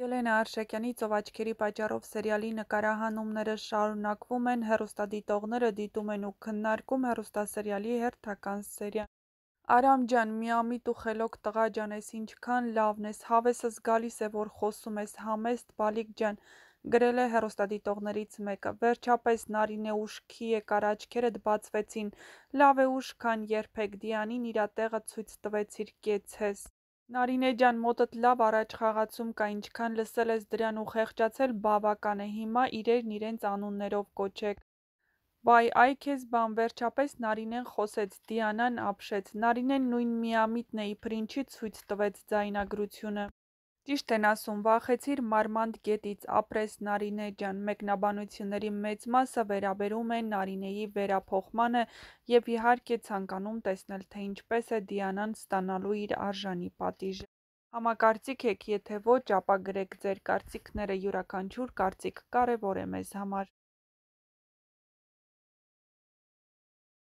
Ելենա Արշակյանի «Ծովաչքերի պատճառով» սերիալի նկարահանումները շարունակվում են, հեռուստադիտողները դիտում են ու քննարկում հեռուստասերիալի հերթական սերիան։ Արամ ջան, միամիտ ու խելոք տղա ջան, ես ինչքան լավն ես, հավեսս գալիս է, որ խոսում ես, համեստ բալիկ ջան, գրել է հեռուստադիտողներից մեկը։ Վերջապես Նարինե ուշքի եկար, աչքերդ բացվեցին, լավ է ուշ, քան երբեք, Դիանին իրա տեղը ցույց տվեցիր, կեցես։ Նարինե ջան, մոտդ լավ առաջխաղացում կա, ինչքան լսել ես դրան ու խեղճացել բավական է, հիմա իրերն իրենց անուններով կոչեք։ Վայ, այ քեզ բան, վերջապես Նարինեն խոսեց, Դիանան ապշեց, Նարինեն նույն միամիտն է, իբր ինչի ցույց տվեց ձայնագրությունը։ Ճիշտ են ասում, վախեցիր Մարմանդ գետից, ապրես Նարինե ջան, մեկնաբանությունների մեծ մասը վերաբերում է Նարինեի վերափոխմանը և իհարկե ցանկանում տեսնել, թե ինչպես է Դիանան ստանալու իր արժանի պատիժը։ Համակարծիք եք, եթե ոչ, ապա գրեք ձեր կարծիքները, յուրաքանչյուր կարծիք կարևոր է մեզ համար։